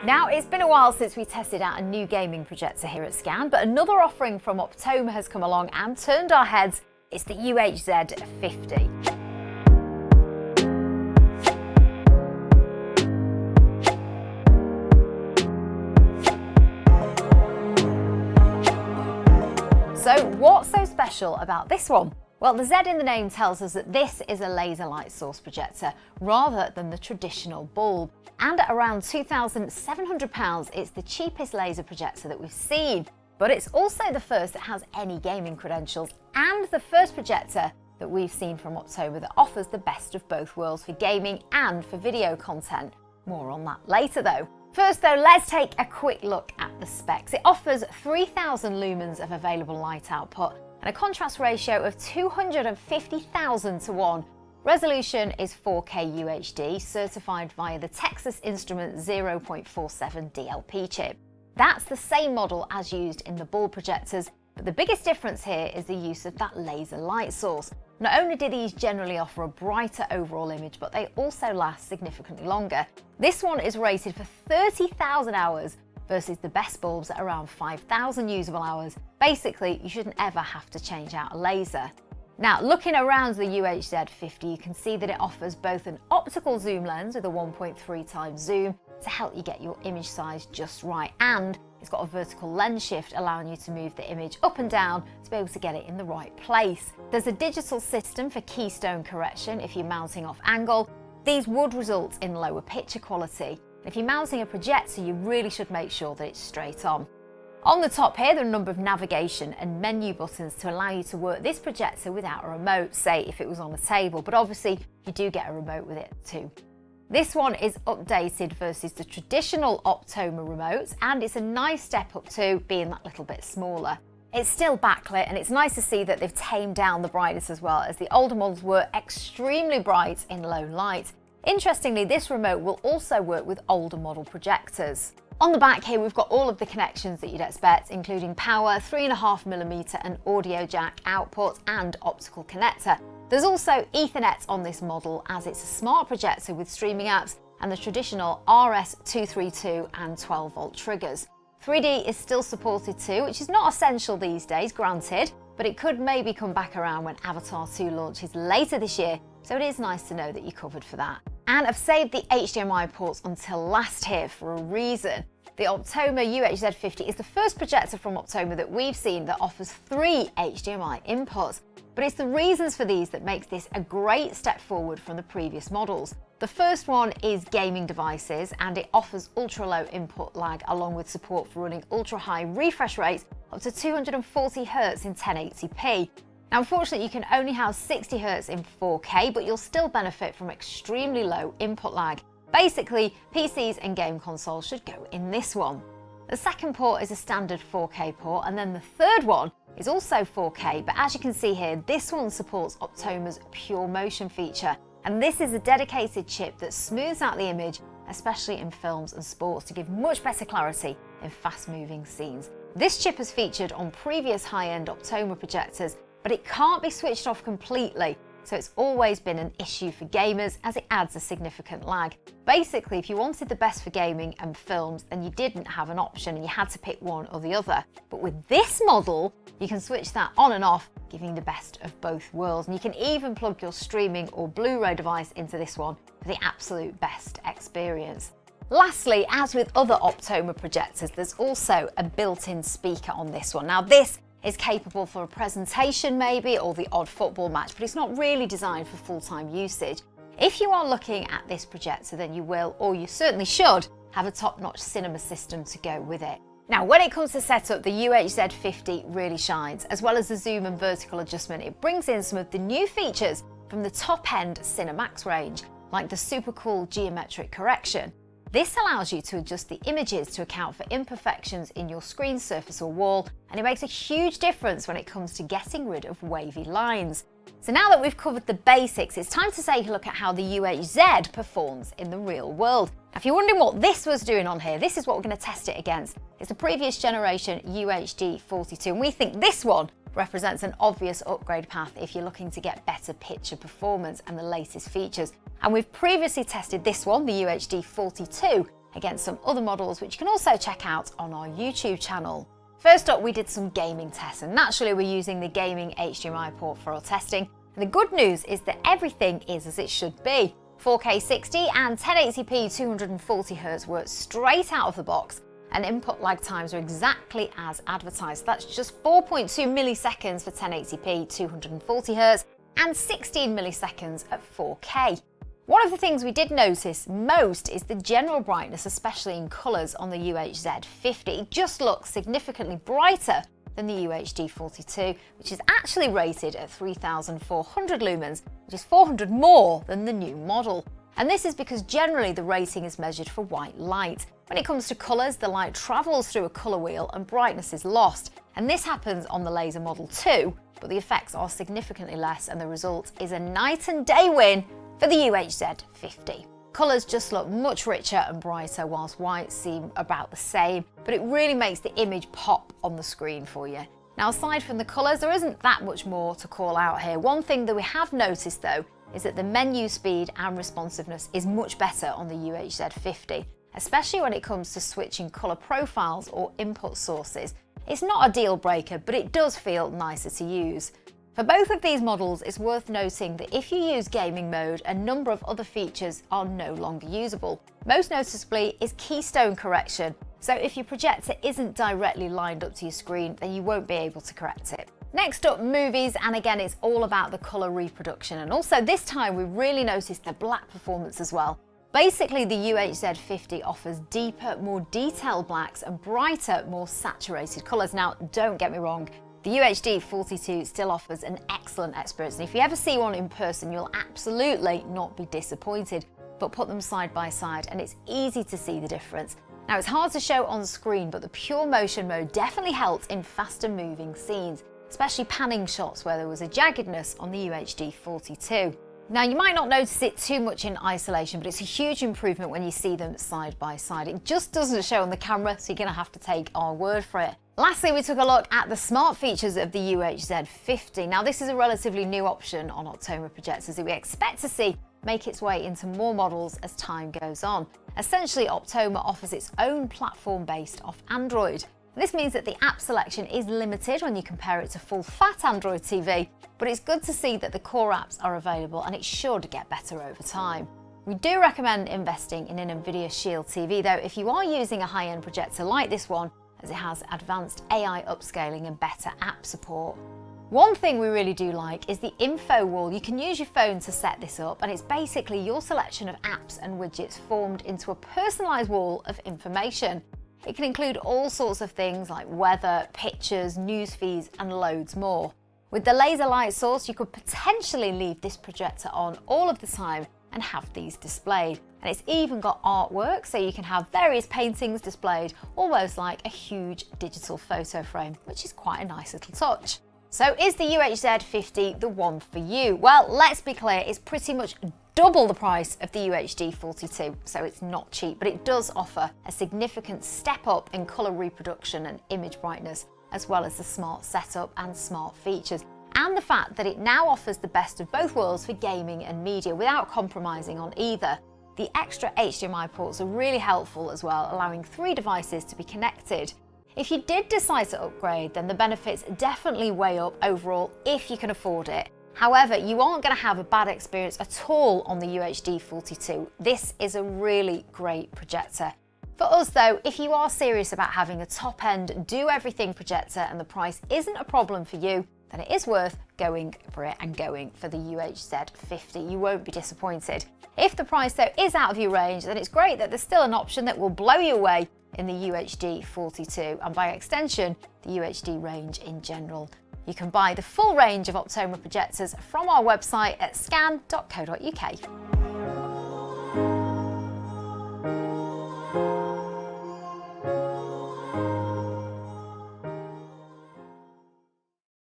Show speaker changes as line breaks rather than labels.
Now, it's been a while since we tested out a new gaming projector here at Scan, but another offering from Optoma has come along and turned our heads. It's the UHZ50. So what's so special about this one? Well, the Z in the name tells us that this is a laser light source projector rather than the traditional bulb. And at around £2,700, it's the cheapest laser projector that we've seen. But it's also the first that has any gaming credentials and the first projector that we've seen from Optoma that offers the best of both worlds for gaming and for video content. More on that later though. First though, let's take a quick look at the specs. It offers 3000 lumens of available light output and a contrast ratio of 250,000 to 1. Resolution is 4K UHD, certified via the Texas Instrument 0.47 DLP chip. That's the same model as used in the bulb projectors, but the biggest difference here is the use of that laser light source. Not only do these generally offer a brighter overall image, but they also last significantly longer. This one is rated for 30,000 hours versus the best bulbs at around 5,000 usable hours. Basically, you shouldn't ever have to change out a laser. Now, looking around the UHZ50, you can see that it offers both an optical zoom lens with a 1.3 times zoom to help you get your image size just right, and it's got a vertical lens shift allowing you to move the image up and down to be able to get it in the right place. There's a digital system for keystone correction if you're mounting off angle. These would result in lower picture quality. If you're mounting a projector, you really should make sure that it's straight on. On the top here, there are a number of navigation and menu buttons to allow you to work this projector without a remote, say if it was on a table, but obviously you do get a remote with it too. This one is updated versus the traditional Optoma remote, and it's a nice step up too, being that little bit smaller. It's still backlit, and it's nice to see that they've tamed down the brightness as well, as the older models were extremely bright in low light. Interestingly, this remote will also work with older model projectors. On the back here, we've got all of the connections that you'd expect, including power, 3.5mm and audio jack output and optical connector. There's also Ethernet on this model, as it's a smart projector with streaming apps and the traditional RS232 and 12-volt triggers. 3D is still supported too, which is not essential these days, granted, but it could maybe come back around when Avatar 2 launches later this year, so it is nice to know that you're covered for that. And I've saved the HDMI ports until last here for a reason. The Optoma UHZ50 is the first projector from Optoma that we've seen that offers 3 HDMI inputs. But it's the reasons for these that makes this a great step forward from the previous models. The first one is gaming devices, and it offers ultra-low input lag along with support for running ultra-high refresh rates up to 240 Hz in 1080p. Now, unfortunately, you can only have 60 Hz in 4K, but you'll still benefit from extremely low input lag. Basically, PCs and game consoles should go in this one. The second port is a standard 4K port, and then the third one is also 4K, but as you can see here, this one supports Optoma's Puremotion feature, and this is a dedicated chip that smooths out the image, especially in films and sports, to give much better clarity in fast-moving scenes. This chip is featured on previous high-end Optoma projectors, but it can't be switched off completely, so it's always been an issue for gamers as it adds a significant lag. Basically, if you wanted the best for gaming and films, then you didn't have an option and you had to pick one or the other. But with this model, you can switch that on and off, giving the best of both worlds. And you can even plug your streaming or Blu-ray device into this one for the absolute best experience. Lastly, as with other Optoma projectors, there's also a built-in speaker on this one. Now, this is capable for a presentation maybe, or the odd football match, but it's not really designed for full-time usage. If you are looking at this projector, then you will, or you certainly should, have a top-notch cinema system to go with it. Now, when it comes to setup, the UHZ50 really shines. As well as the zoom and vertical adjustment, it brings in some of the new features from the top-end Cinemax range, like the super cool geometric correction. This allows you to adjust the images to account for imperfections in your screen surface or wall, and it makes a huge difference when it comes to getting rid of wavy lines. So now that we've covered the basics, it's time to take a look at how the UHZ performs in the real world. Now, if you're wondering what this was doing on here, this is what we're going to test it against. It's the previous generation UHD42, and we think this one represents an obvious upgrade path if you're looking to get better picture performance and the latest features. And we've previously tested this one, the UHD42, against some other models, which you can also check out on our YouTube channel. First up, we did some gaming tests, and naturally we're using the gaming HDMI port for our testing. And the good news is that everything is as it should be. 4K 60 and 1080p 240Hz work straight out of the box, and input lag times are exactly as advertised. That's just 4.2 milliseconds for 1080p 240Hz and 16 milliseconds at 4K. One of the things we did notice most is the general brightness, especially in colours on the UHZ50. It just looks significantly brighter than the UHD42, which is actually rated at 3,400 lumens, which is 400 more than the new model. And this is because generally the rating is measured for white light. When it comes to colours, the light travels through a colour wheel and brightness is lost. And this happens on the laser model too, but the effects are significantly less, and the result is a night and day win for the UHZ50. Colours just look much richer and brighter, whilst whites seem about the same, but it really makes the image pop on the screen for you. Now, aside from the colours, there isn't that much more to call out here. One thing that we have noticed though is that the menu speed and responsiveness is much better on the UHZ50, especially when it comes to switching colour profiles or input sources. It's not a deal breaker, but it does feel nicer to use. For both of these models, it's worth noting that if you use gaming mode, a number of other features are no longer usable. Most noticeably is keystone correction, so if your projector isn't directly lined up to your screen, then you won't be able to correct it. Next up, movies, and again it's all about the colour reproduction, and also this time we really noticed the black performance as well. Basically, the UHZ50 offers deeper, more detailed blacks and brighter, more saturated colours. Now, don't get me wrong, the UHD42 still offers an excellent experience, and if you ever see one in person, you'll absolutely not be disappointed. But put them side by side and it's easy to see the difference. Now, it's hard to show on screen, but the Puremotion mode definitely helped in faster moving scenes, especially panning shots where there was a jaggedness on the UHD42. Now, you might not notice it too much in isolation, but it's a huge improvement when you see them side by side. It just doesn't show on the camera, so you're going to have to take our word for it. Lastly, we took a look at the smart features of the UHZ50. Now, this is a relatively new option on Optoma projectors that we expect to see make its way into more models as time goes on. Essentially, Optoma offers its own platform based off Android. This means that the app selection is limited when you compare it to full-fat Android TV, but it's good to see that the core apps are available, and it should get better over time. We do recommend investing in an NVIDIA Shield TV though if you are using a high-end projector like this one, as it has advanced AI upscaling and better app support. One thing we really do like is the info wall. You can use your phone to set this up, and it's basically your selection of apps and widgets formed into a personalised wall of information. It can include all sorts of things like weather, pictures, news feeds, and loads more. With the laser light source, you could potentially leave this projector on all of the time and have these displayed. And it's even got artwork, so you can have various paintings displayed almost like a huge digital photo frame, which is quite a nice little touch. So is the UHZ50 the one for you? Well, let's be clear, it's pretty much double the price of the UHD42, so it's not cheap, but it does offer a significant step up in colour reproduction and image brightness, as well as the smart setup and smart features, and the fact that it now offers the best of both worlds for gaming and media without compromising on either. The extra HDMI ports are really helpful as well, allowing 3 devices to be connected. If you did decide to upgrade, then the benefits definitely weigh up overall if you can afford it. However, you aren't going to have a bad experience at all on the UHD42. This is a really great projector. For us though, if you are serious about having a top-end, do-everything projector and the price isn't a problem for you, then it is worth going for it and going for the UHZ50. You won't be disappointed. If the price though is out of your range, then it's great that there's still an option that will blow you away in the UHD42 and by extension, the UHD range in general. You can buy the full range of Optoma projectors from our website at scan.co.uk.